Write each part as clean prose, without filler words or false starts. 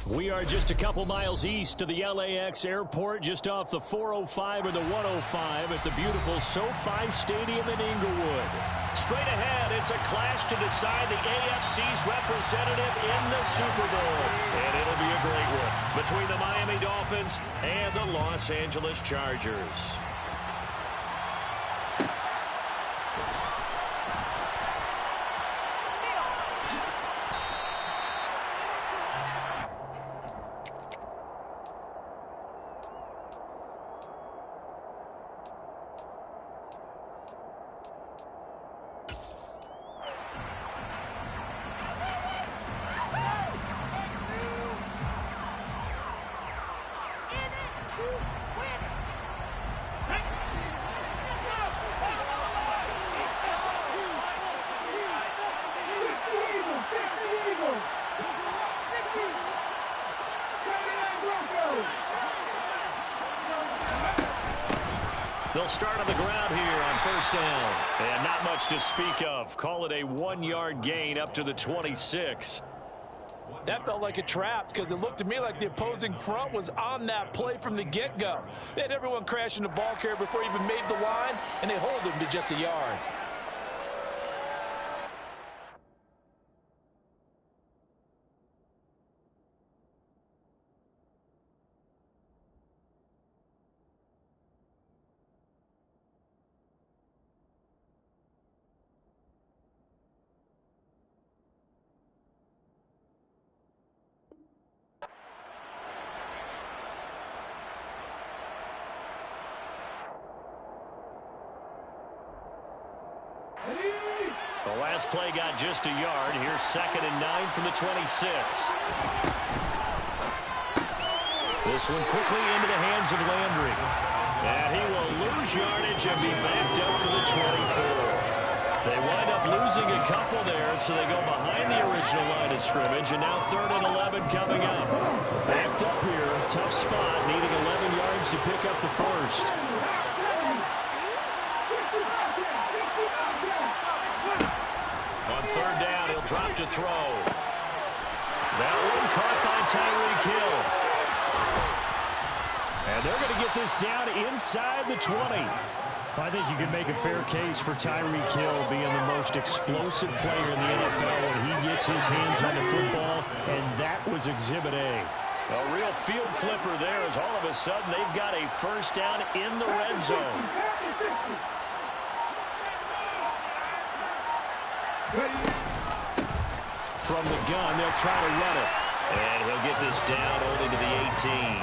We are just a couple miles east of the LAX airport, just off the 405 or the 105 at the beautiful SoFi Stadium in Inglewood. Straight ahead, it's a clash to decide the AFC's representative in the Super Bowl. And it'll be a great one between the Miami Dolphins and the Los Angeles Chargers. They'll start on the ground here on first down. And not much to speak of. Call it a 1-yard gain up to the 26. That felt like a trap because it looked to me like the opposing front was on that play from the get-go. They had everyone crashing the ball carrier before he even made the line, and they hold him to just a yard. The last play got just a yard. Here's 2nd and 9 from the 26. This one quickly into the hands of Landry. And he will lose yardage and be backed up to the 24. They wind up losing a couple there, so they go behind the original line of scrimmage. And now 3rd and 11 coming up. Backed up here, tough spot, needing 11 yards to pick up the first. On 3rd down, he'll drop to throw. That one caught by Tyreek Hill. And they're going to get this down inside the 20. I think you can make a fair case for Tyreek Hill being the most explosive player in the NFL when he gets his hands on the football, and that was Exhibit A. A real field flipper there as all of a sudden they've got a first down in the red zone. From the gun, they'll try to run it. And he'll get this down only to the 18.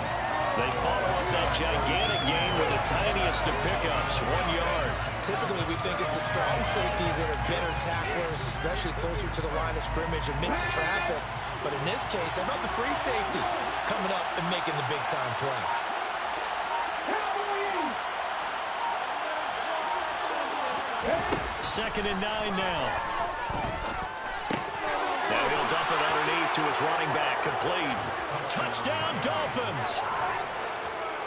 They follow up that gigantic gain with the tiniest of pickups, 1 yard. Typically, we think it's the strong safeties that are better tacklers, especially closer to the line of scrimmage amidst traffic. But in this case, how about the free safety coming up and making the big-time play? 2nd and 9 now. Now he'll dump it underneath to his running back, complete. Touchdown, Dolphins!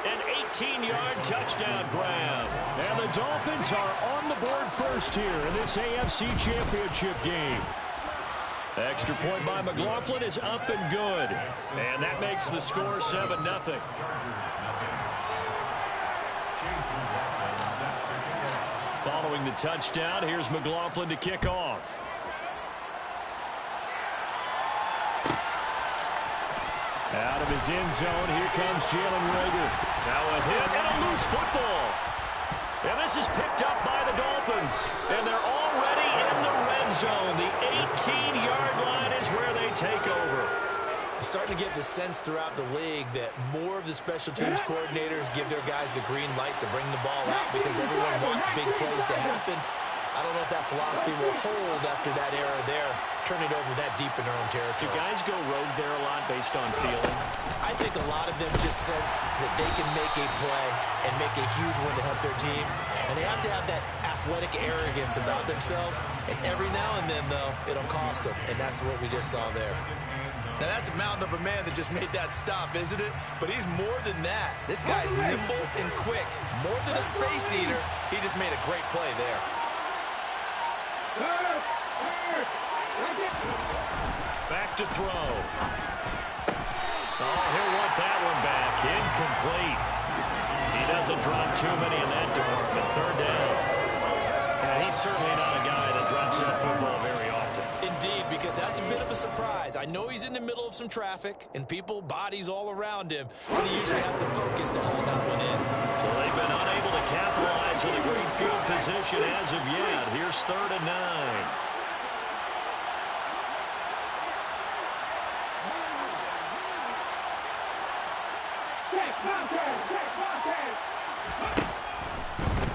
An 18-yard touchdown grab. And the Dolphins are on the board first here in this AFC Championship game. Extra point by McLaughlin is up and good. And that makes the score 7-0. Following the touchdown, here's McLaughlin to kick off. Out of his end zone, here comes Jalen Reagor. Now a hit and a loose football. And this is picked up by the Dolphins. And they're already in the red zone. The 18-yard line is where they take over. Starting to get the sense throughout the league that more of the special teams coordinators give their guys the green light to bring the ball out because everyone wants big plays to happen. I don't know if that philosophy will hold after that era there. Turn it over that deep in their own territory. Do guys go rogue there a lot based on feeling? I think a lot of them just sense that they can make a play and make a huge one to help their team. And they have to have that athletic arrogance about themselves. And every now and then, though, it'll cost them. And that's what we just saw there. Now, that's a mountain of a man that just made that stop, isn't it? But he's more than that. This guy's nimble and quick. More than a space eater, he just made a great play there. Back to throw. incomplete. He doesn't drop too many in that department. Third down. Yeah, he's certainly not a guy that drops that football very often. Indeed, because that's a bit of a surprise. I know he's in the middle of some traffic and people, bodies all around him, but he usually has the focus to haul that one in. So they've been unable to capitalize on the great field position as of yet. Here's 3rd and 9.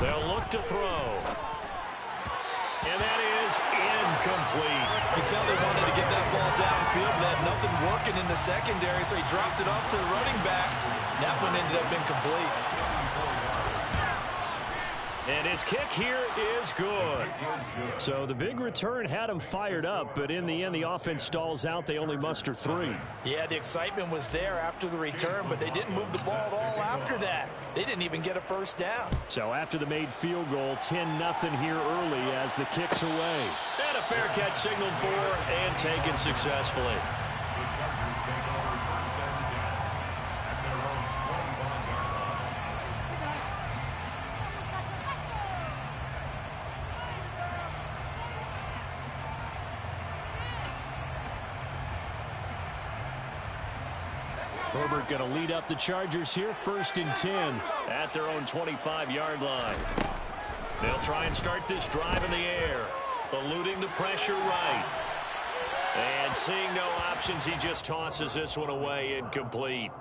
They'll look to throw. And that is incomplete. You can tell they wanted to get that ball downfield, but had nothing working in the secondary, so he dropped it off to the running back. That one ended up incomplete. And his kick here is good. So the big return had him fired up, but in the end, the offense stalls out. They only muster 3. Yeah, the excitement was there after the return, but they didn't move the ball at all after that. They didn't even get a first down. So after the made field goal, 10-0 here early as the kick's away. And a fair catch signaled for and taken successfully. Herbert going to lead up the Chargers here, 1st and 10 at their own 25-yard line. They'll try and start this drive in the air, eluding the pressure right. And seeing no options, he just tosses this one away, incomplete.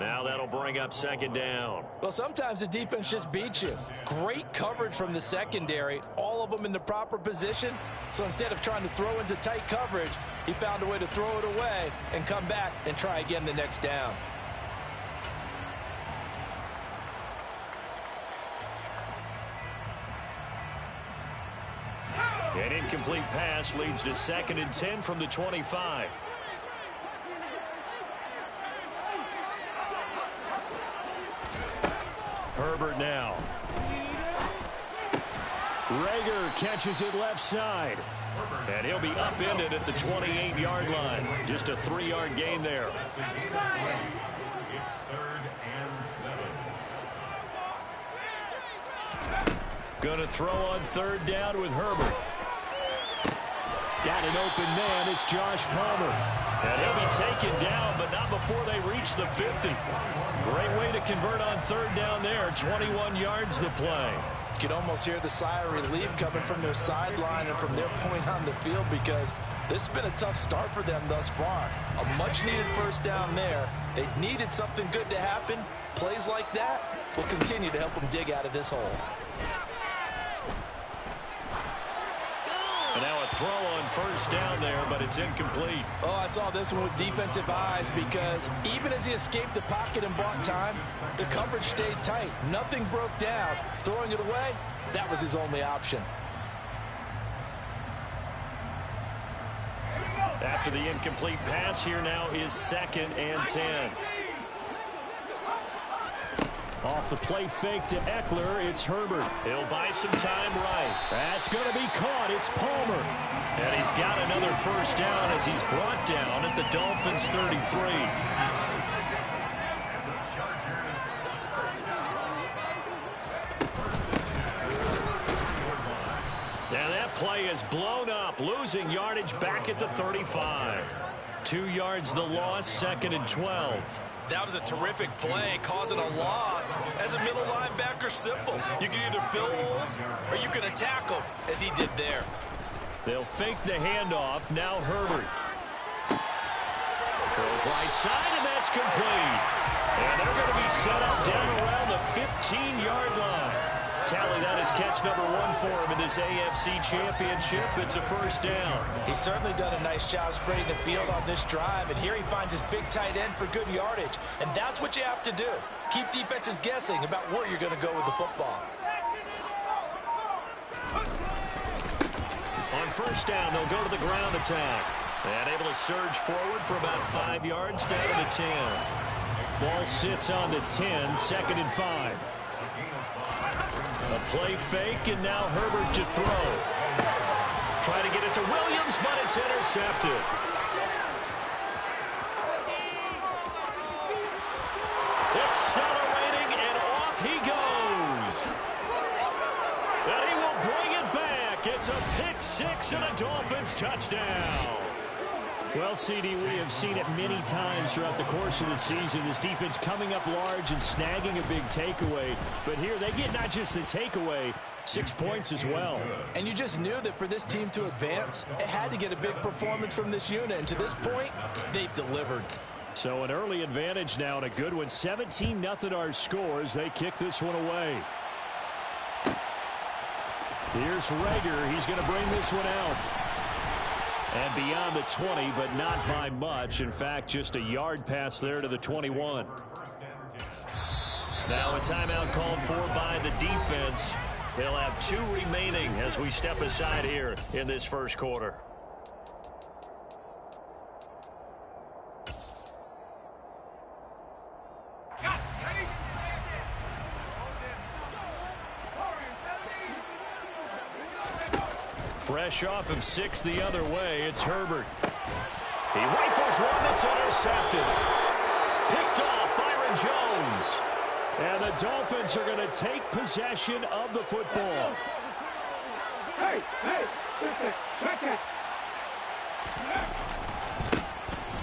Now that'll bring up 2nd down. Well, sometimes the defense just beats you. Great coverage from the secondary, all of them in the proper position. So instead of trying to throw into tight coverage, he found a way to throw it away and come back and try again the next down. An incomplete pass leads to 2nd and 10 from the 25. Herbert now. Rager catches it left side. And he'll be upended at the 28-yard line. Just a 3-yard gain there. It's 3rd and 7. Going to throw on 3rd down with Herbert. Got an open man. It's Josh Palmer. And he'll be taken down, but not before they reach the 50. Great way to convert on 3rd down there. 21 yards to play. You can almost hear the sigh of relief coming from their sideline and from their point on the field, because this has been a tough start for them thus far. A much-needed first down there. They needed something good to happen. Plays like that will continue to help them dig out of this hole. And now a throw on 1st down there, but it's incomplete. Oh, I saw this one with defensive eyes, because even as he escaped the pocket and bought time, the coverage stayed tight. Nothing broke down. Throwing it away, that was his only option. After the incomplete pass, here now is 2nd and 10. Off the play fake to Eckler, it's Herbert. He'll buy some time right. That's going to be caught. It's Palmer. And he's got another first down as he's brought down at the Dolphins' 33. And that play is blown up, losing yardage back at the 35. 2 yards the loss, 2nd and 12. That was a terrific play, causing a loss. As a middle linebacker, simple. You can either fill holes or you can attack them, as he did there. They'll fake the handoff. Now Herbert. Throws right side, and that's complete. And they're going to be set up down around the 15-yard line. Tally, that is catch number 1 for him in this AFC Championship. It's a first down. He's certainly done a nice job spreading the field on this drive, and here he finds his big tight end for good yardage. And that's what you have to do. Keep defenses guessing about where you're going to go with the football. On first down, they'll go to the ground attack. And able to surge forward for about 5 yards down to the 10. Ball sits on the 10, 2nd and 5. A play fake, and now Herbert to throw. Try to get it to Williams, but it's intercepted. It's strikes, and a Dolphins touchdown. Well, CD, we have seen it many times throughout the course of the season. This defense coming up large and snagging a big takeaway. But here they get not just the takeaway, 6 points as well. And you just knew that for this team to advance, it had to get a big performance from this unit. And to this point, they've delivered. So an early advantage now and a good one. 17-0 our scores. They kick this one away. Here's Reagor. He's going to bring this one out. And beyond the 20, but not by much. In fact, just a yard pass there to the 21. Now a timeout called for by the defense. They'll have 2 remaining as we step aside here in this first quarter. Fresh off of 6 the other way, it's Herbert. He rifles one that's intercepted. Picked off Byron Jones. And the Dolphins are going to take possession of the football. Hey, check it.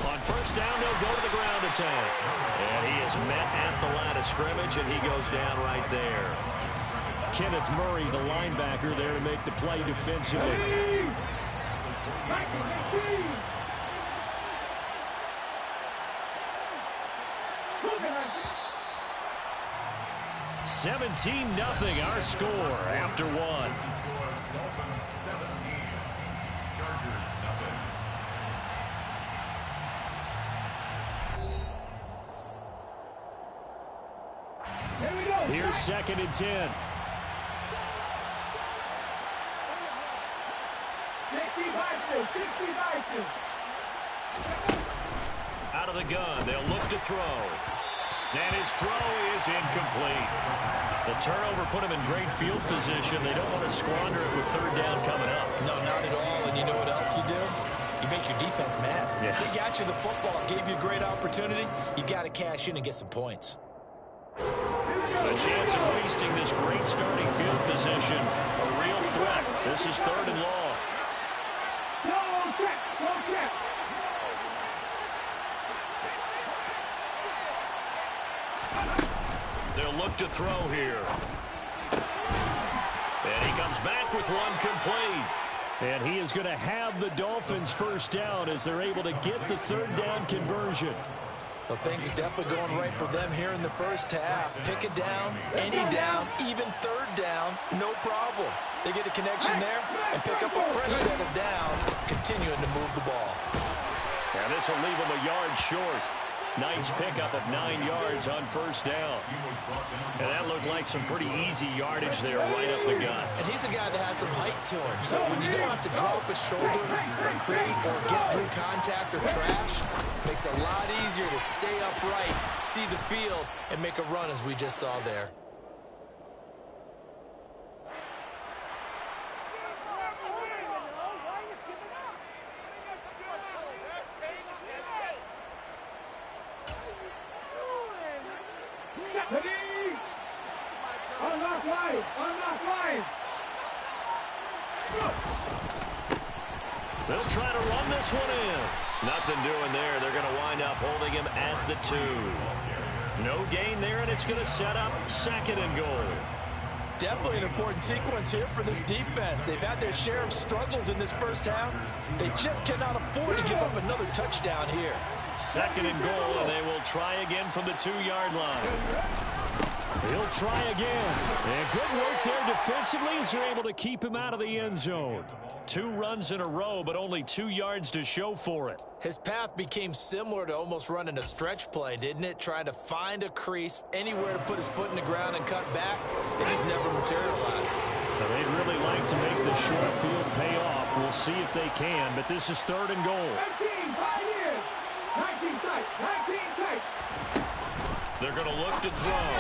On first down, they'll go to the ground attack. And he is met at the line of scrimmage, and he goes down right there. Kenneth Murray, the linebacker, there to make the play defensively. 17-0 our score after 1. Dolphins 17, Chargers nothing. Here we go. Here's 2nd and 10. 65. Out of the gun, they'll look to throw. And his throw is incomplete. The turnover put him in great field position. They don't want to squander it with 3rd down coming up. No, not at all. And you know what else you do? You make your defense mad. Yeah. They got you the football, gave you a great opportunity. You got to cash in and get some points. A chance of wasting this great starting field position. A real threat. This is 3rd and long. Go check. They'll look to throw here. And he comes back with one complete. And he is going to have the Dolphins first down as they're able to get the 3rd down conversion. Well, things are definitely going right for them here in the first half. Pick a down, any down, even 3rd down, no problem. They get a connection there and pick up a fresh set of downs, continuing to move the ball. And this will leave him a yard short. Nice pickup of 9 yards on first down. And that looked like some pretty easy yardage there right up the gut. And he's a guy that has some height to him. So when you don't have to drop a shoulder or free or get through contact or trash, makes it a lot easier to stay upright, see the field, and make a run as we just saw there. They'll try to run this one in. Nothing doing there. They're going to wind up holding him at the 2. No gain there, and it's going to set up 2nd and goal. Definitely an important sequence here for this defense. They've had their share of struggles in this first half. They just cannot afford to give up another touchdown here. 2nd and goal, and they will try again from the 2-yard line. He'll try again. And good work there defensively as they're able to keep him out of the end zone. 2 runs in a row, but only 2 yards to show for it. His path became similar to almost running a stretch play, didn't it? Trying to find a crease, anywhere to put his foot in the ground and cut back. It just never materialized. Now, they'd really like to make the short field pay off. We'll see if they can, but this is 3rd and goal. 19 tight. They're going to look to throw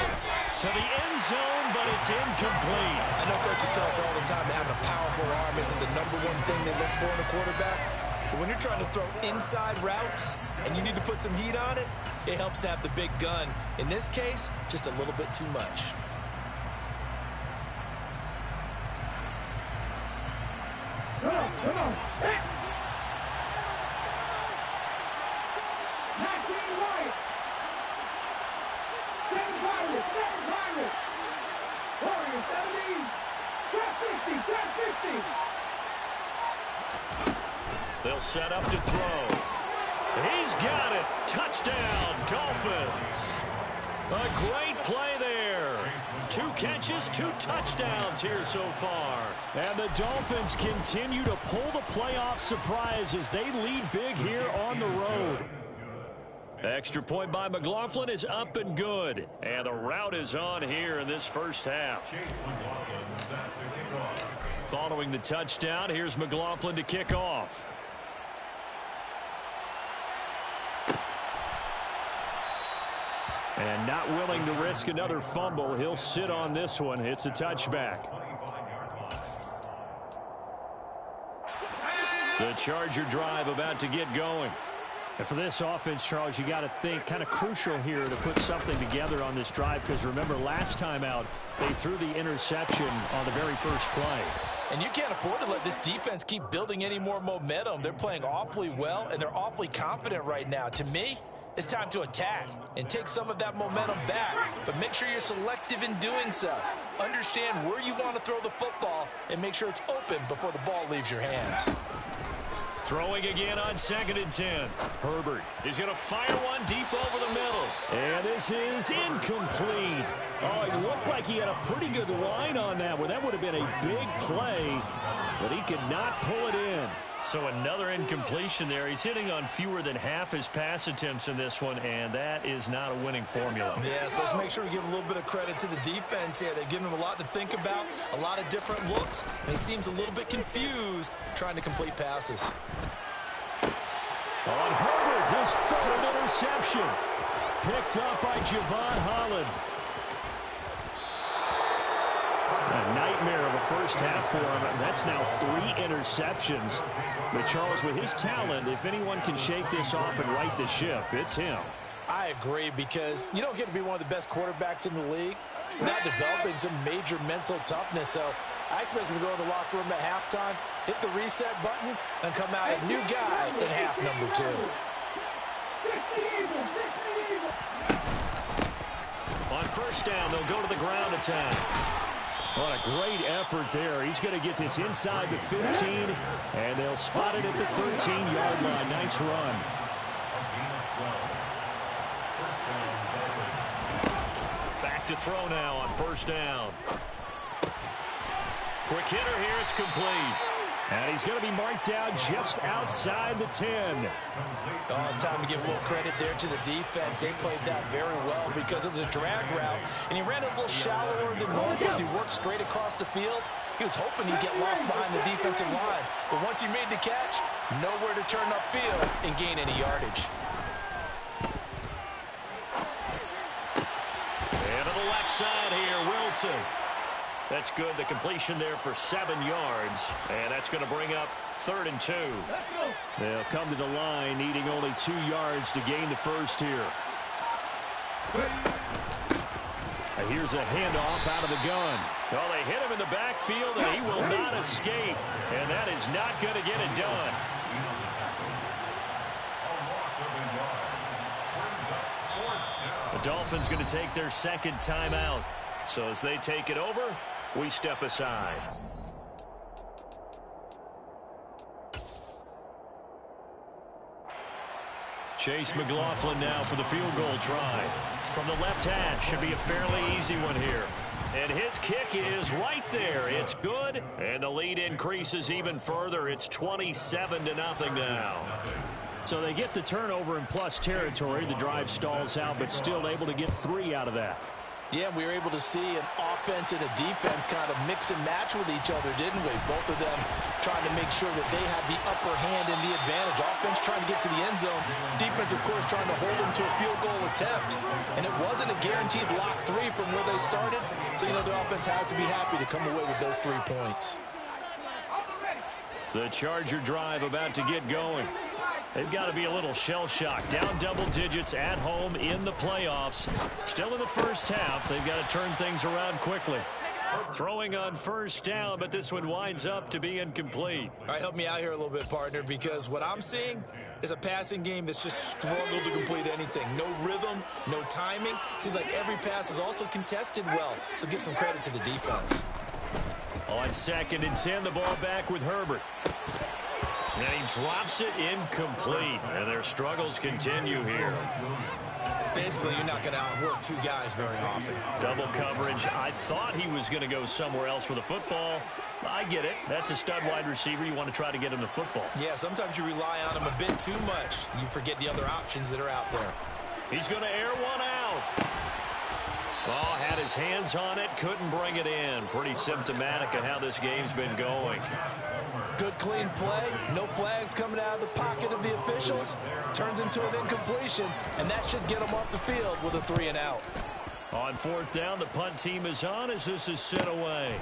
to the end zone, but it's incomplete. I know coaches tell us all the time that having a powerful arm isn't the #1 thing they look for in a quarterback. But when you're trying to throw inside routes and you need to put some heat on it, it helps to have the big gun. In this case, just a little bit too much. Come on. Hit. 19 Wyatt. 7 Pirates. Warriors 17. Trap 50. They'll set up to throw. He's got it. Touchdown, Dolphins. A great play there. 2 catches, 2 touchdowns here so far. And the Dolphins continue to pull the playoff surprise as they lead big here on the road. Extra point by McLaughlin is up and good. And the route is on here in this first half. Following the touchdown, here's McLaughlin to kick off. And not willing to risk another fumble, he'll sit on this one. It's a touchback. The Charger drive about to get going. And for this offense, Charles, you got to think kind of crucial here to put something together on this drive, because remember last time out they threw the interception on the very first play. And you can't afford to let this defense keep building any more momentum. They're playing awfully well, and they're awfully confident right now. To me, it's time to attack and take some of that momentum back, but make sure you're selective in doing so. Understand where you want to throw the football and make sure it's open before the ball leaves your hands. Throwing again on 2nd and 10. Herbert is going to fire one deep over the middle. And this is incomplete. Oh, it looked like he had a pretty good line on that one. That would have been a big play, but he could not pull it in. So another incompletion there. He's hitting on fewer than half his pass attempts in this one, and that is not a winning formula. Yeah, so let's make sure we give a little bit of credit to the defense here. They've given him a lot to think about, a lot of different looks, and he seems a little bit confused trying to complete passes. On Herbert, his 3rd interception. Picked up by Javon Holland. A nightmare of a first half for him. That's now 3 interceptions. But Charles, with his talent, if anyone can shake this off and right the ship, it's him. I agree, because you don't get to be one of the best quarterbacks in the league without developing some major mental toughness. So I expect him to go in the locker room at halftime, hit the reset button, and come out a new guy in half number 2. On first down, they'll go to the ground attack. What a great effort there. He's going to get this inside the 15, and they'll spot it at the 13-yard line. Nice run. Back to throw now on first down. Quick hitter here. It's complete. And he's going to be marked down just outside the 10. Oh, it's time to give a little credit there to the defense. They played that very well because it was a drag route, and he ran a little shallower than normal as he worked straight across the field. He was hoping he'd get lost behind the defensive line, but once he made the catch, nowhere to turn upfield and gain any yardage. And to the left side here, Wilson. That's good. The completion there for 7 yards. And that's going to bring up 3rd and 2. They'll come to the line needing only 2 yards to gain the first here. And here's a handoff out of the gun. Well, they hit him in the backfield, and he will not escape. And that is not going to get it done. The Dolphins going to take their 2nd timeout. So as they take it over, we step aside. Chase McLaughlin now for the field goal try. From the left hash, should be a fairly easy one here. And his kick is right there. It's good, and the lead increases even further. It's 27-0 now. So they get the turnover in plus territory. The drive stalls out, but still able to get 3 out of that. Yeah, we were able to see an offense and a defense kind of mix and match with each other, didn't we? Both of them trying to make sure that they have the upper hand and the advantage. Offense trying to get to the end zone. Defense, of course, trying to hold them to a field goal attempt. And it wasn't a guaranteed lock 3 from where they started. So, you know, the offense has to be happy to come away with those 3 points. The Charger drive about to get going. They've got to be a little shell-shocked. Down double digits at home in the playoffs. Still in the first half. They've got to turn things around quickly. Throwing on first down, but this one winds up to be incomplete. All right, help me out here a little bit, partner, because what I'm seeing is a passing game that's just struggled to complete anything. No rhythm, no timing. Seems like every pass is also contested well, so give some credit to the defense. On 2nd and 10, the ball back with Herbert. And he drops it incomplete, and their struggles continue here. Basically, you're not going to outwork two guys very often. Double coverage. I thought he was going to go somewhere else for the football. I get it. That's a stud wide receiver. You want to try to get him the football. Yeah, sometimes you rely on him a bit too much. You forget the other options that are out there. He's going to air one out. Oh, had his hands on it, couldn't bring it in. Pretty symptomatic of how this game's been going. Good, clean play. No flags coming out of the pocket of the officials. Turns into an incompletion, and that should get them off the field with a 3 and out. On 4th down, the punt team is on as this is sent away.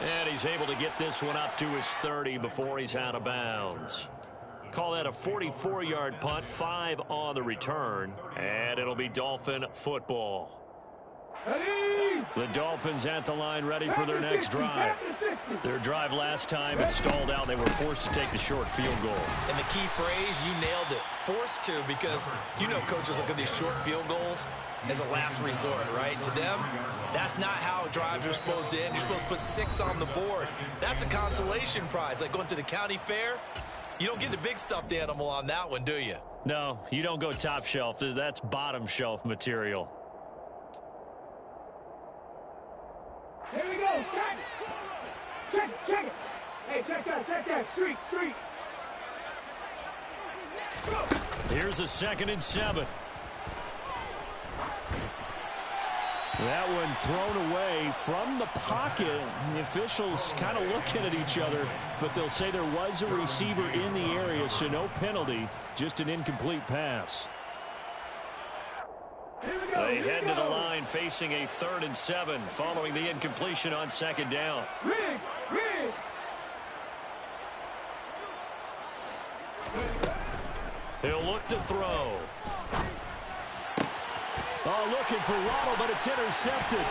And he's able to get this one up to his 30 before he's out of bounds. Call that a 44-yard punt, 5 on the return, and it'll be Dolphin football. The Dolphins at the line ready for their next drive. Their drive last time, it stalled out. They were forced to take the short field goal. And the key phrase, you nailed it. Forced to, because you know coaches look at these short field goals as a last resort, right? To them, that's not how drives are supposed to end. You're supposed to put 6 on the board. That's a consolation prize, like going to the county fair. You don't get the big stuffed animal on that one, do you? No, you don't go top shelf. That's bottom shelf material. Here we go. Check it. Check it. Hey, check that. Street. Here's a 2nd and 7. That one thrown away from the pocket. The officials kind of looking at each other, but they'll say there was a receiver in the area, so no penalty, just an incomplete pass. They head to the line facing a 3rd and 7 following the incompletion on 2nd down. Rig. He'll look to throw. Oh, looking for Waddle, but it's intercepted.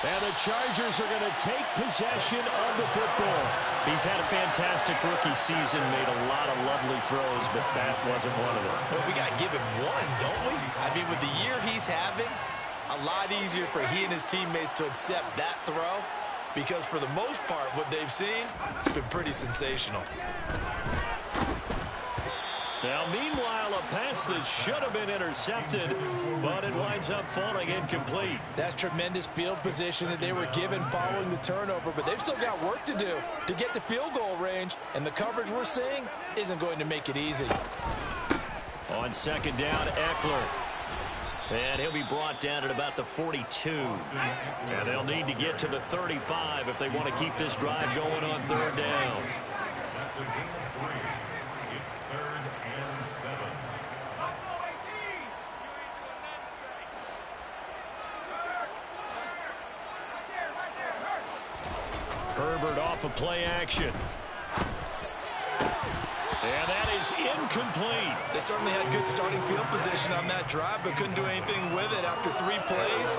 And the Chargers are going to take possession of the football. He's had a fantastic rookie season, made a lot of lovely throws, but that wasn't one of them. Well, we got to give him one, don't we? I mean, with the year he's having, a lot easier for he and his teammates to accept that throw, because for the most part, what they've seen, it's been pretty sensational. Now, meanwhile, a pass that should have been intercepted, but it winds up falling incomplete. That's tremendous field position that they were given following the turnover, but they've still got work to do to get to field goal range, and the coverage we're seeing isn't going to make it easy. On 2nd down, Eckler. And he'll be brought down at about the 42. And they'll need to get to the 35 if they want to keep this drive going on 3rd down. Herbert off of play action. And that is incomplete. They certainly had good starting field position on that drive, but couldn't do anything with it after 3 plays.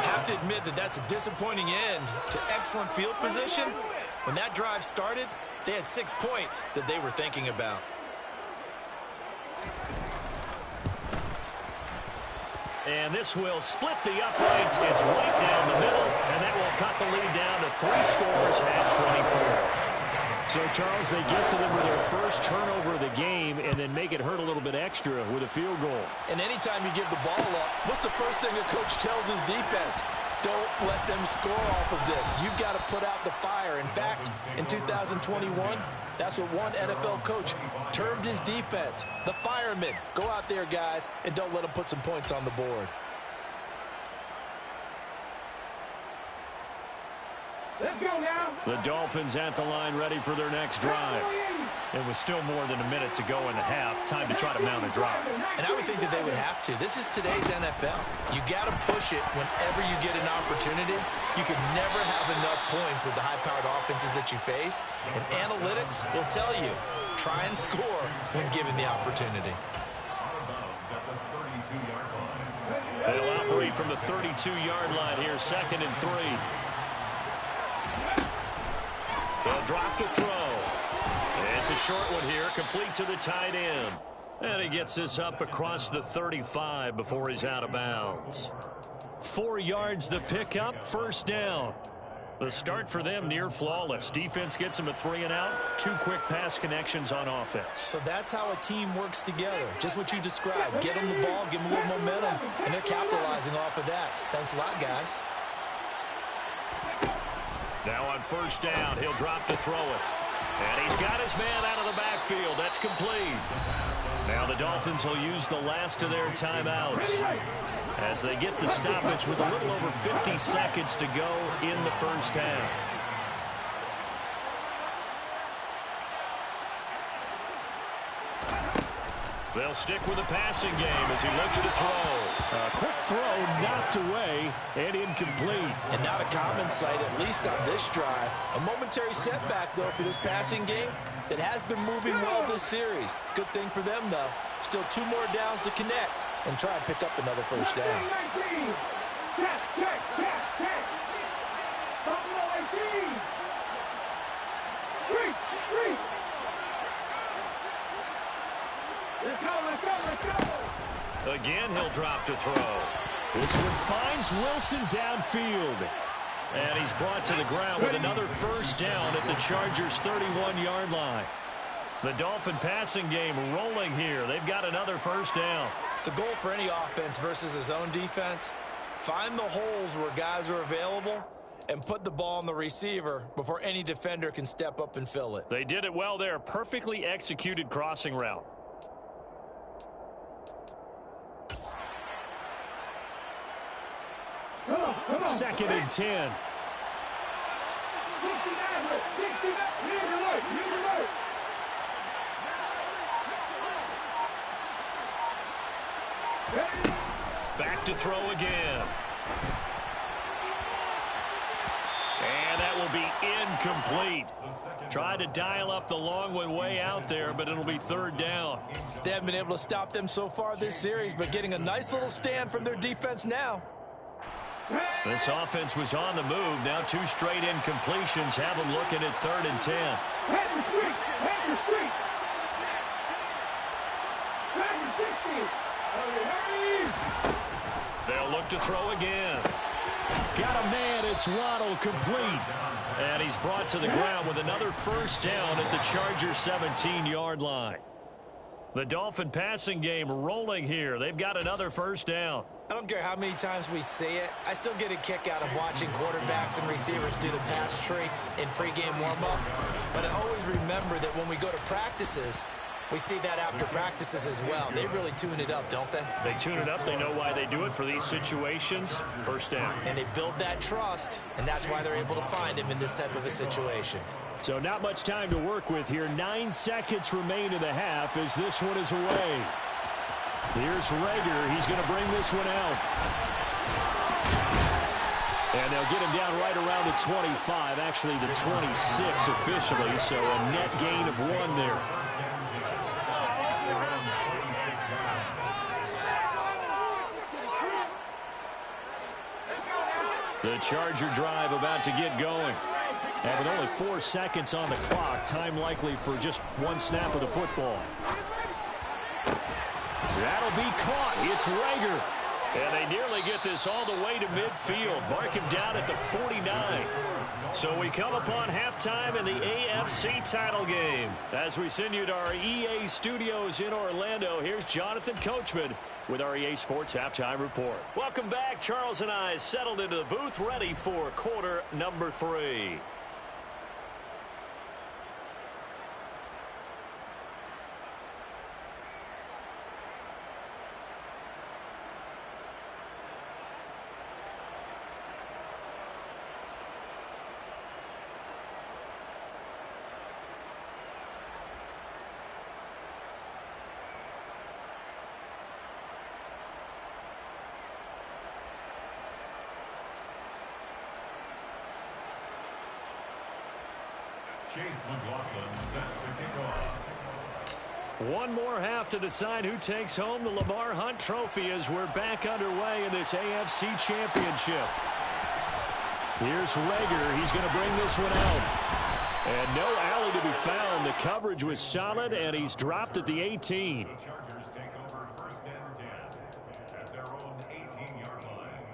Have to admit that that's a disappointing end to excellent field position. When that drive started, they had 6 points that they were thinking about. And this will split the uprights. It's right down the middle, and that will cut the lead down to 3 scores at 24. So, Charles, they get to them with their first turnover of the game and then make it hurt a little bit extra with a field goal. And anytime you give the ball up, what's the first thing a coach tells his defense? Don't let them score off of this. You've got to put out the fire. In fact, in 2021, that's what one NFL coach termed his defense. The firemen. Go out there, guys, and don't let them put some points on the board. Let's go now. The Dolphins at the line ready for their next drive. It was still more than a minute to go in the half. Time to try to mount a drive. And I would think that they would have to. This is today's NFL. You got to push it whenever you get an opportunity. You can never have enough points with the high-powered offenses that you face. And analytics will tell you, try and score when given the opportunity. They'll operate from the 32-yard line here, 2nd and 3. They'll drop to throw. It's a short one here, complete to the tight end. And he gets this up across the 35 before he's out of bounds. 4 yards the pickup, 1st down. The start for them near flawless. Defense gets them a 3 and out. 2 quick pass connections on offense. So that's how a team works together. Just what you described. Get them the ball, give them a little momentum, and they're capitalizing off of that. Thanks a lot, guys. Now on 1st down, he'll drop to throw it. And he's got his man out of the backfield. That's complete. Now the Dolphins will use the last of their timeouts as they get the stoppage with a little over 50 seconds to go in the 1st half. They'll stick with the passing game as he looks to throw. A quick throw knocked away and incomplete. And not a common sight, at least on this drive. A momentary setback, though, for this passing game that has been moving well this series. Good thing for them, though. Still 2 more downs to connect and try and pick up another 1st down. Check, check, check, check. Buffalo 18. Three. Let's go. Again, he'll drop to throw. This one finds Wilson downfield. And he's brought to the ground with another 1st down at the Chargers' 31-yard line. The Dolphin passing game rolling here. They've got another 1st down. The goal for any offense versus his own defense, find the holes where guys are available and put the ball on the receiver before any defender can step up and fill it. They did it well there. Perfectly executed crossing route. Come on. 2nd and 10. 69, 69. Lead the work. Back to throw again. And that will be incomplete. Tried to dial up the long one way out there, but it'll be 3rd down. They haven't been able to stop them so far this series, but getting a nice little stand from their defense now. This offense was on the move. Now 2 straight incompletions have them looking at 3rd and 10. Head the street. 60. They'll look to throw again. Got a man. It's Waddle, complete. And he's brought to the ground with another 1st down at the Chargers' 17-yard line. The Dolphin passing game rolling here. They've got another 1st down. I don't care how many times we see it. I still get a kick out of watching quarterbacks and receivers do the pass tree in pregame warm-up. But I always remember that when we go to practices, we see that after practices as well. They really tune it up, don't they? They tune it up. They know why they do it for these situations. 1st down. And they build that trust, and that's why they're able to find him in this type of a situation. So not much time to work with here. 9 seconds remain in the half as this one is away. Here's Reagor. He's going to bring this one out. And they'll get him down right around the 25, actually the 26 officially, so a net gain of 1 there. The Charger drive about to get going. And with only 4 seconds on the clock, time likely for just 1 snap of the football. That'll be caught. It's Reagor. And they nearly get this all the way to midfield. Mark him down at the 49. So we come upon halftime in the AFC title game. As we send you to our EA studios in Orlando, here's Jonathan Coachman with our EA Sports Halftime Report. Welcome back. Charles and I settled into the booth, ready for quarter number 3. Chase McLaughlin set to kick off. One more half to decide who takes home the Lamar Hunt Trophy as we're back underway in this AFC Championship. Here's Reagor. He's going to bring this one out. And no alley to be found. The coverage was solid, and he's dropped at the 18. The Chargers take over 1st and 10 at their own 18-yard line.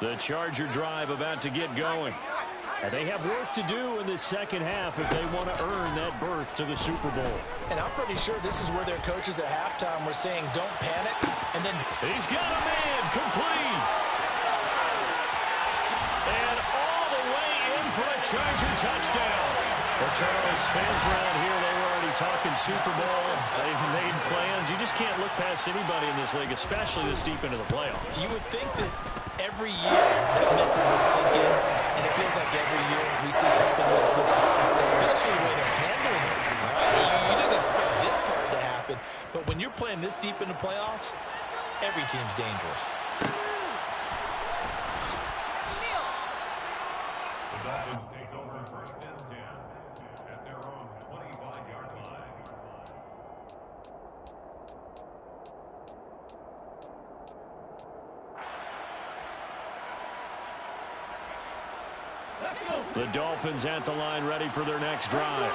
The Charger drive about to get going. And they have work to do in the second half if they want to earn that berth to the Super Bowl. And I'm pretty sure this is where their coaches at halftime were saying, don't panic. And then he's got a man complete. And all the way in for a Charger touchdown. Well, Charles, fans around here, they were already talking Super Bowl. They've made plans. You just can't look past anybody in this league, especially this deep into the playoffs. You would think that every year that message would sink in, and it feels like every year we see something like this, especially the way they're handling it. You didn't expect this part to happen, but when you're playing this deep in the playoffs, every team's dangerous. The Dolphins take over 1st and 10 at their own 25-yard line. The Dolphins at the line ready for their next drive.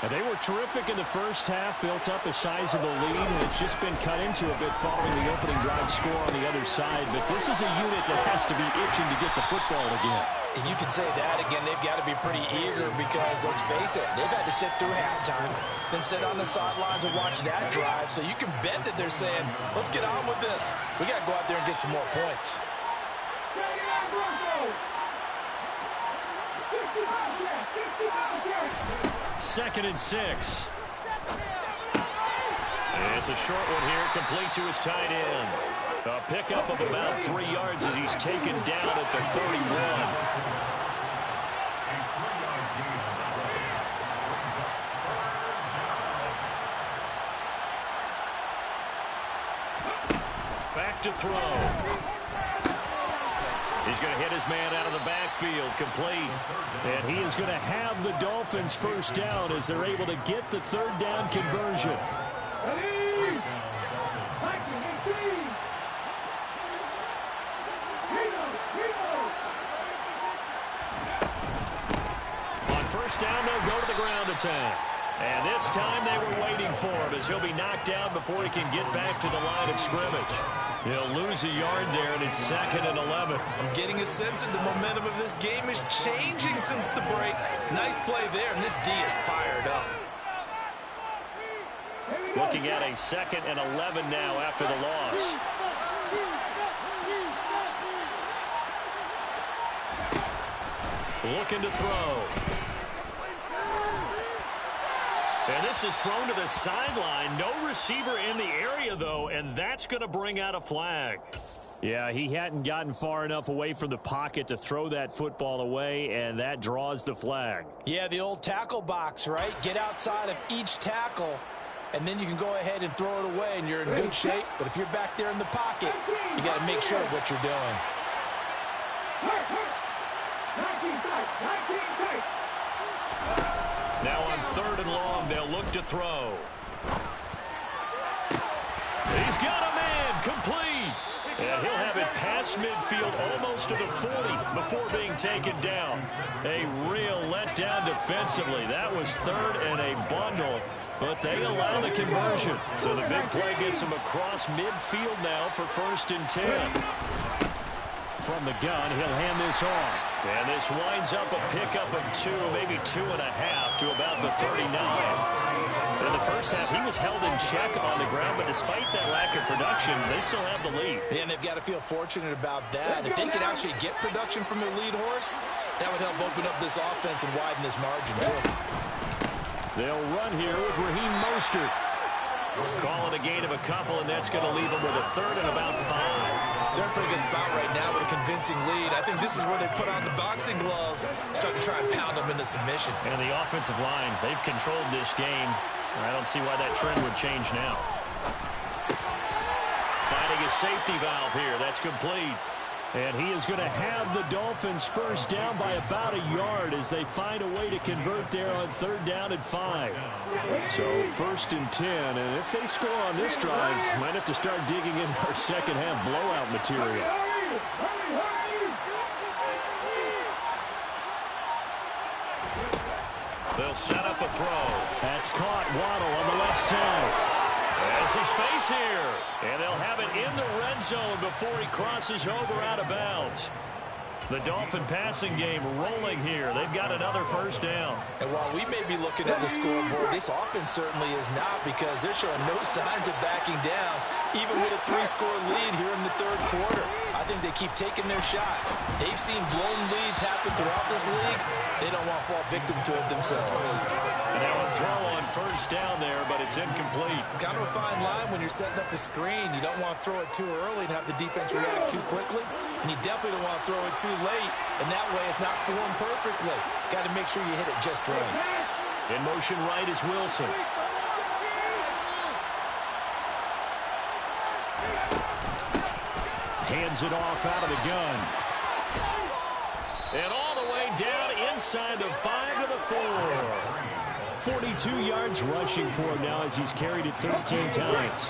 And they were terrific in the first half, built up a sizable lead, and it's just been cut into a bit following the opening drive score on the other side. But this is a unit that has to be itching to get the football again. And you can say that again, they've got to be pretty eager because, let's face it, they've had to sit through halftime, then sit on the sidelines and watch that drive. So you can bet that they're saying, let's get on with this. We got to go out there and get some more points. 2nd and 6. It's a short one here, complete to his tight end. A pickup of about 3 yards as he's taken down at the 31. Back to throw. He's going to hit his man out of the backfield, complete. And he is going to have the Dolphins first down as they're able to get the 3rd down conversion. On 1st down, they'll go to the ground attack. And this time they were waiting for him as he'll be knocked down before he can get back to the line of scrimmage. He'll lose a yard there, and it's 2nd and 11. I'm getting a sense that the momentum of this game is changing since the break. Nice play there, and this D is fired up. Looking at a 2nd and 11 now after the loss. Looking to throw. And this is thrown to the sideline. No receiver in the area, though, and that's going to bring out a flag. Yeah, he hadn't gotten far enough away from the pocket to throw that football away, and that draws the flag. Yeah, the old tackle box, right? Get outside of each tackle, and then you can go ahead and throw it away, and you're in good shape. But if you're back there in the pocket, you got to make sure of what you're doing. 19 tight. Now on 3rd and long, they'll look to throw. He's got a man complete. And he'll have it past midfield almost to the 40 before being taken down. A real letdown defensively. That was 3rd and a bundle, but they allow the conversion. So the big play gets him across midfield now for 1st and 10. From the gun, he'll hand this off. And this winds up a pickup of 2, maybe 2.5 to about the 39. In the first half, he was held in check on the ground, but despite that lack of production, they still have the lead. And they've got to feel fortunate about that. If they could actually get production from their lead horse, that would help open up this offense and widen this margin, too. They'll run here with Raheem Mostert. Calling a gain of a couple, and that's going to leave them with a 3rd and about 5. They're in a pretty good spot right now with a convincing lead. I think this is where they put on the boxing gloves, start to try and pound them into submission. And the offensive line, they've controlled this game. I don't see why that trend would change now. Finding a safety valve here. That's complete. And he is going to have the Dolphins first down by about a yard as they find a way to convert there on 3rd down and 5. So 1st and 10, and if they score on this drive, might have to start digging in our second half blowout material. They'll set up a throw. That's caught. Waddle on the left side. There's some space here. And they'll have it in the red zone before he crosses over out of bounds. The Dolphin passing game rolling here. They've got another first down. And while we may be looking at the scoreboard, this offense certainly is not, because they're showing no signs of backing down, even with a 3-score lead here in the 3rd quarter. I think they keep taking their shots. They've seen blown leads happen throughout this league. They don't want to fall victim to it themselves. And now a throw on first down there, but it's incomplete. Kind of a fine line when you're setting up the screen. You don't want to throw it too early and have the defense react too quickly. And you definitely don't want to throw it too late, and that way it's not formed perfectly. Got to make sure you hit it just right. In motion right is Wilson. Hands it off out of the gun. And all the way down inside the 5 to the 4. 42 yards rushing for him now as he's carried it 13 times.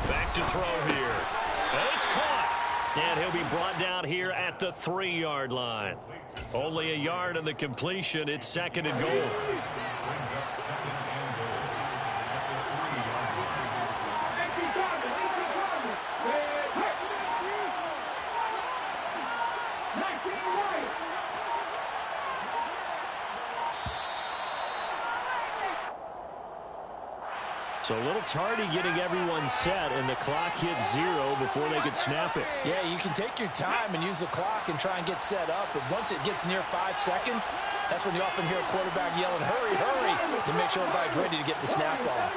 Back to throw here. And it's caught. And he'll be brought down here at the 3-yard line. Only a yard on the completion. It's 2nd and goal. So a little tardy getting everyone set, and the clock hits 0 before they could snap it. Yeah, you can take your time and use the clock and try and get set up, but once it gets near 5 seconds, that's when you often hear a quarterback yelling, hurry, hurry, to make sure everybody's ready to get the snap off.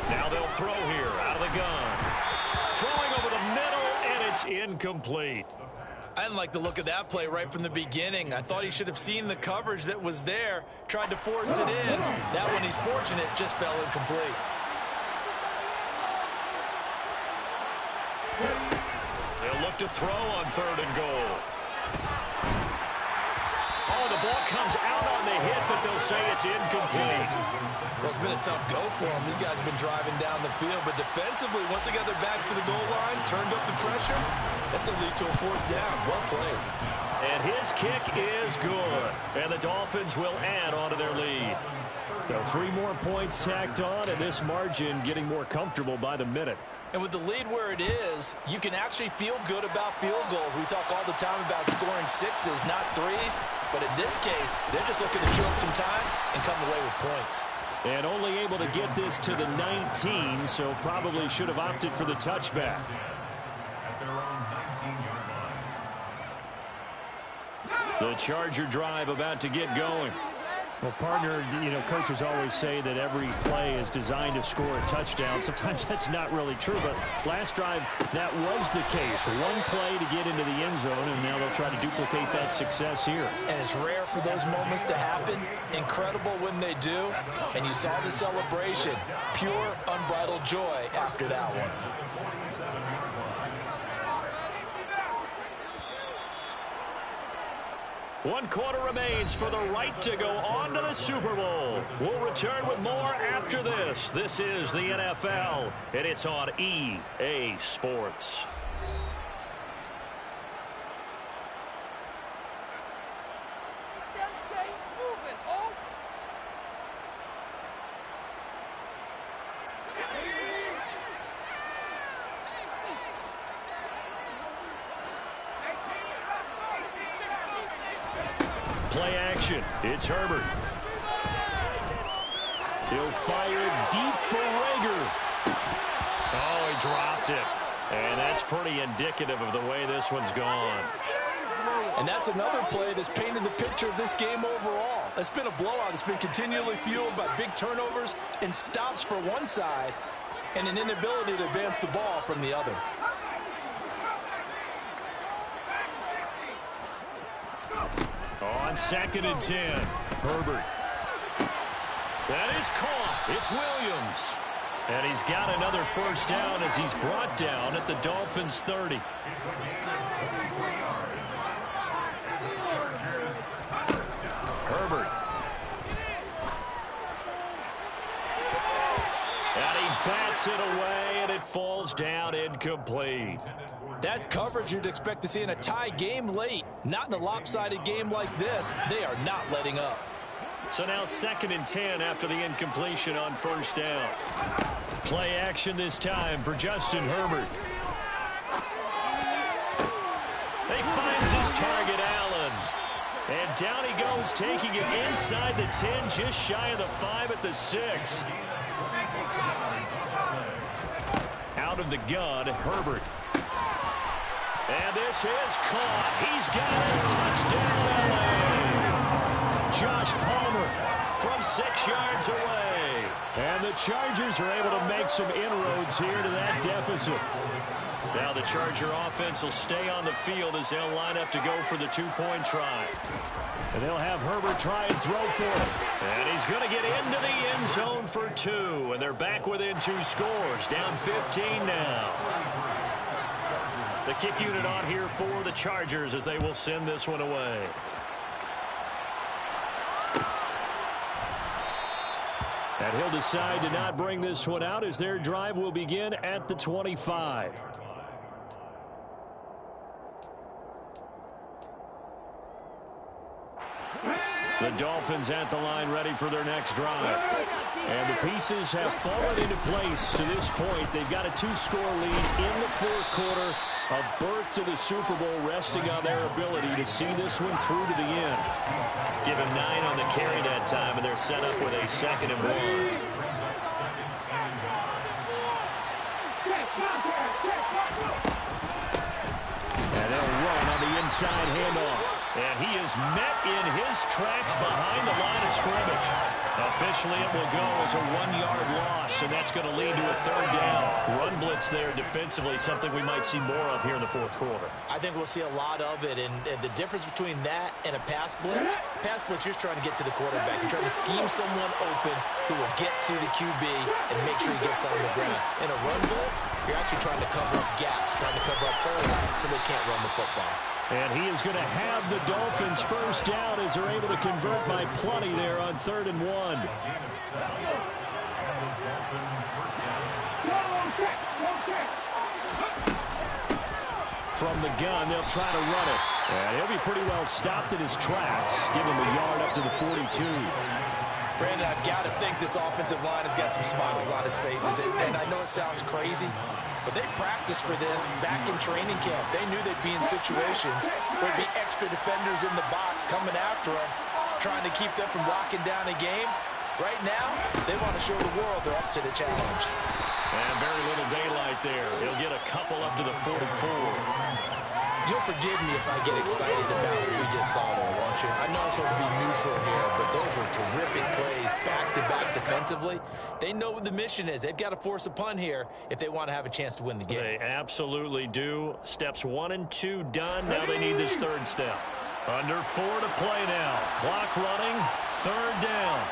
Now they'll throw here out of the gun. Throwing over the middle, and it's incomplete. I didn't like the look of that play right from the beginning. I thought he should have seen the coverage that was there, tried to force it in. That one, he's fortunate, just fell incomplete. They'll look to throw on 3rd and goal. Oh, the ball comes out on the hit, but they'll say it's incomplete. Well, it's been a tough go for them. These guys have been driving down the field, but defensively, once they got their backs to the goal line, turned up the pressure, that's going to lead to a 4th down. Well played. And his kick is good. And the Dolphins will add on to their lead. So 3 more points tacked on, and this margin getting more comfortable by the minute. And with the lead where it is, you can actually feel good about field goals. We talk all the time about scoring 6s, not 3s. But in this case, they're just looking to chew up some time and come away with points. And only able to get this to the 19, so probably should have opted for the touchback. The Charger drive about to get going. Well, partner, coaches always say that every play is designed to score a touchdown. Sometimes that's not really true, but last drive, that was the case. One play to get into the end zone, and now they'll try to duplicate that success here. And it's rare for those moments to happen. Incredible when they do. And you saw the celebration. Pure, unbridled joy after that one. 1 quarter remains for the right to go on to the Super Bowl. We'll return with more after this. This is the NFL, and it's on EA Sports. Play action. It's Herbert. He'll fire deep for Rager. Oh, he dropped it. And that's pretty indicative of the way this one's gone. And that's another play that's painted the picture of this game overall. It's been a blowout. It's been continually fueled by big turnovers and stops for one side and an inability to advance the ball from the other. On 2nd and 10. Herbert. That is caught. It's Williams. And he's got another first down as he's brought down at the Dolphins' 30. Herbert. And he bats it away, and it falls down incomplete. That's coverage you'd expect to see in a tie game late. Not in a lopsided game like this. They are not letting up. So now 2nd and 10 after the incompletion on first down. Play action this time for Justin Herbert. He finds his target, Allen. And down he goes, taking it inside the 10, just shy of the 5 at the 6. Out of the gun, Herbert. And this is caught. He's got it. Touchdown, LA. Josh Palmer from 6 yards away. And the Chargers are able to make some inroads here to that deficit. Now the Charger offense will stay on the field as they'll line up to go for the 2-point try. And they'll have Herbert try and throw for it. And he's going to get into the end zone for 2. And they're back within 2 scores. Down 15 now. The kick unit on here for the Chargers as they will send this one away. And he'll decide to not bring this one out as their drive will begin at the 25. The Dolphins at the line ready for their next drive. And the pieces have fallen into place to this point. They've got a 2-score lead in the 4th quarter. A berth to the Super Bowl resting on their ability to see this one through to the end. Give him 9 on the carry that time, and they're set up with a 2nd and 1. And they'll run on the inside handoff. And he is met in his tracks behind the line of scrimmage. Officially, it will go as a 1-yard loss, and that's going to lead to a 3rd down. Run blitz there defensively, something we might see more of here in the 4th quarter. I think we'll see a lot of it, and the difference between that and a pass blitz, you're just trying to get to the quarterback. You're trying to scheme someone open who will get to the QB and make sure he gets on the ground. In a run blitz, you're actually trying to cover up gaps, trying to cover up holes so they can't run the football. And he is going to have the Dolphins first down as they're able to convert by plenty there on 3rd and 1. From the gun, they'll try to run it. And he'll be pretty well stopped in his tracks. Give him a yard up to the 42. Brandon, I've got to think this offensive line has got some smiles on its faces. And I know it sounds crazy, but they practiced for this back in training camp. They knew they'd be in situations where there'd be extra defenders in the box coming after them, trying to keep them from locking down a game. Right now, they want to show the world they're up to the challenge. And very little daylight there. He'll get a couple up to the 44. You'll forgive me if I get excited about what we just saw there, won't you? I know I'm supposed to be neutral here, but those were terrific plays back-to-back defensively. They know what the mission is. They've got to force a punt here if they want to have a chance to win the game. They absolutely do. Steps 1 and 2 done. Now they need this 3rd step. Under 4 to play now. Clock running. 3rd down.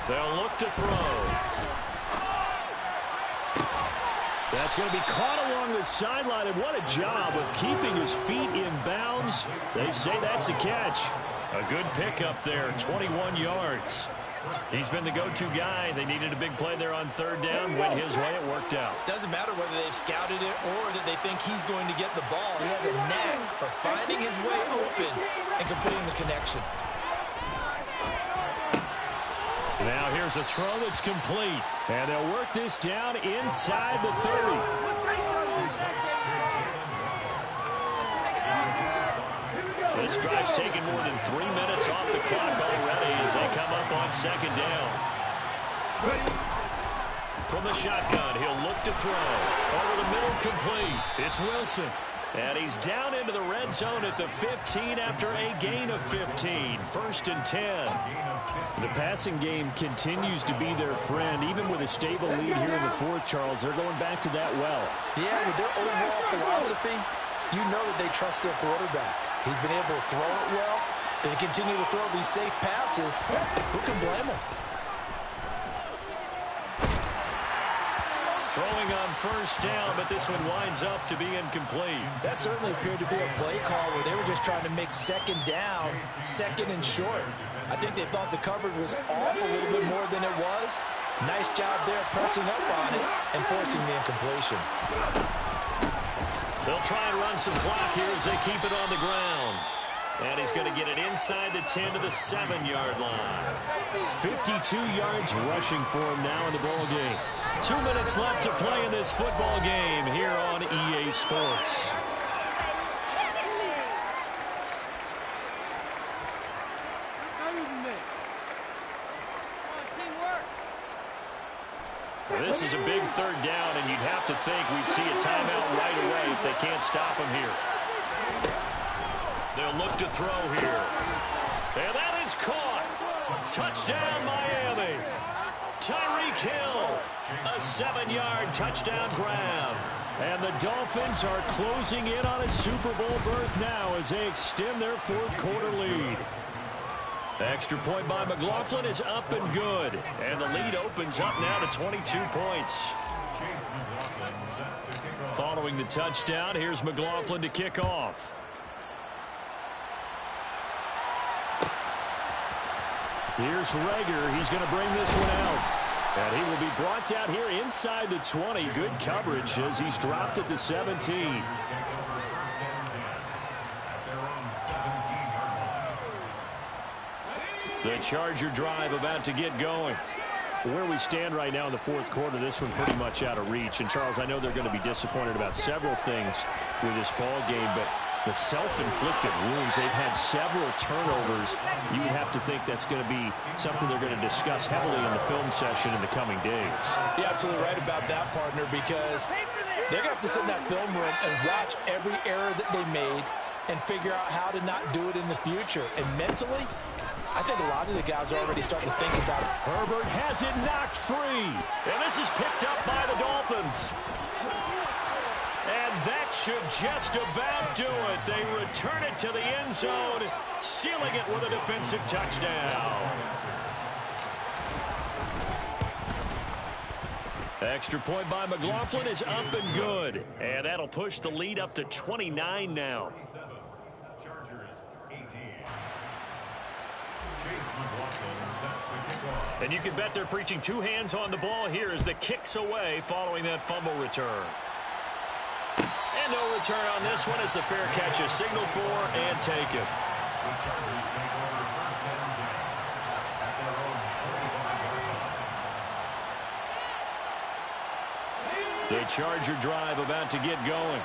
They'll look to throw. That's going to be caught along the sideline, and what a job of keeping his feet in bounds. They say that's a catch. A good pickup there, 21 yards. He's been the go-to guy. They needed a big play there on 3rd down. Went his way, it worked out. Doesn't matter whether they've scouted it or that they think he's going to get the ball. He has a knack for finding his way open and completing the connection. Now here's a throw that's complete. And they'll work this down inside the 30. This drive's taken more than 3 minutes off the clock already as they come up on 2nd down. From the shotgun, he'll look to throw. Over the middle, complete. It's Wilson. And he's down into the red zone at the 15 after a gain of 15. 1st and 10. The passing game continues to be their friend. Even with a stable lead here in the fourth, Charles, they're going back to that well. Yeah, with their overall philosophy, you know that they trust their quarterback. He's been able to throw it well. They continue to throw these safe passes. Who can blame them? Throwing on 1st down, but this one winds up to be incomplete. That certainly appeared to be a play call where they were just trying to make 2nd down, 2nd and short. I think they thought the coverage was off a little bit more than it was. Nice job there pressing up on it and forcing the incompletion. They'll try and run some clock here as they keep it on the ground. And he's going to get it inside the 10 to the 7-yard line. 52 yards rushing for him now in the ball game. 2 minutes left to play in this football game here on EA Sports. This is a big 3rd down, and you'd have to think we'd see a timeout right away if they can't stop him here. They'll look to throw here. And that is caught. Touchdown, Miami. Tyreek Hill, a 7-yard touchdown grab. And the Dolphins are closing in on a Super Bowl berth now as they extend their 4th quarter lead. Extra point by McLaughlin is up and good. And the lead opens up now to 22 points. Following the touchdown, here's McLaughlin to kick off. Here's Reagor. He's going to bring this one out. And he will be brought down here inside the 20. Good coverage as he's dropped at the 17. The Charger drive about to get going. Where we stand right now in the 4th quarter, this one pretty much out of reach. And, Charles, I know they're going to be disappointed about several things with this ball game, but the self-inflicted wounds, they've had several turnovers. You would have to think that's going to be something they're going to discuss heavily in the film session in the coming days. You're absolutely right about that, partner, because they're going to have to sit in that film room and watch every error that they made and figure out how to not do it in the future. And mentally, I think a lot of the guys are already starting to think about it. Herbert has it knocked free. And this is picked up by the Dolphins. And that should just about do it. They return it to the end zone, sealing it with a defensive touchdown. Extra point by McLaughlin is up and good. And that'll push the lead up to 29 now. And you can bet they're preaching 2 hands on the ball here as the kick's away following that fumble return. And no return on this one as the fair catch is signaled for and taken. The Charger drive about to get going.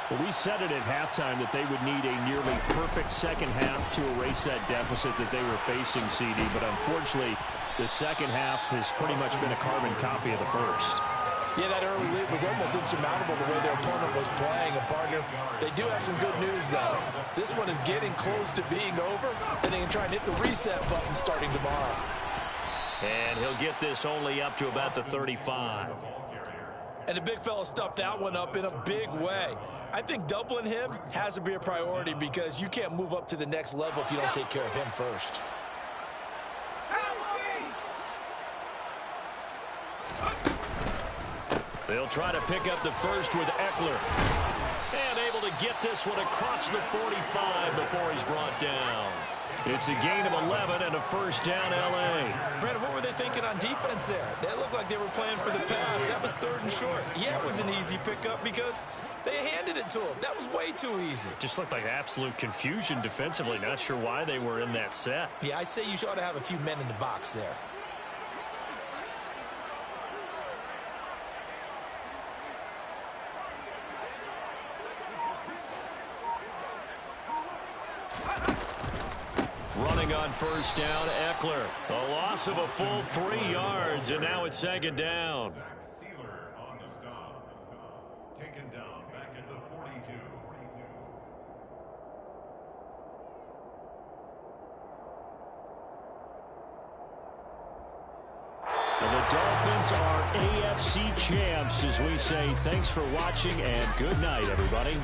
Well, we said it at halftime that they would need a nearly perfect second half to erase that deficit that they were facing, CD. But unfortunately, the second half has pretty much been a carbon copy of the first. Yeah, that early lead was almost insurmountable the way their opponent was playing. And, partner, they do have some good news, though. This one is getting close to being over, and they can try and hit the reset button starting tomorrow. And he'll get this only up to about the 35. And the big fella stuffed that one up in a big way. I think doubling him has to be a priority because you can't move up to the next level if you don't take care of him first. They'll try to pick up the first with Eckler. And able to get this one across the 45 before he's brought down. It's a gain of 11 and a first down, L.A. Brandon, what were they thinking on defense there? They looked like they were playing for the pass. That was 3rd and short. Yeah, it was an easy pickup because they handed it to him. That was way too easy. Just looked like absolute confusion defensively. Not sure why they were in that set. Yeah, I'd say you ought to have a few men in the box there. Running on first down, Eckler. A loss of a full 3 yards, and now it's 2nd down. Zach Sealer on the stop. Taken down back at the 42. And the Dolphins are AFC champs as we say thanks for watching and good night, everybody.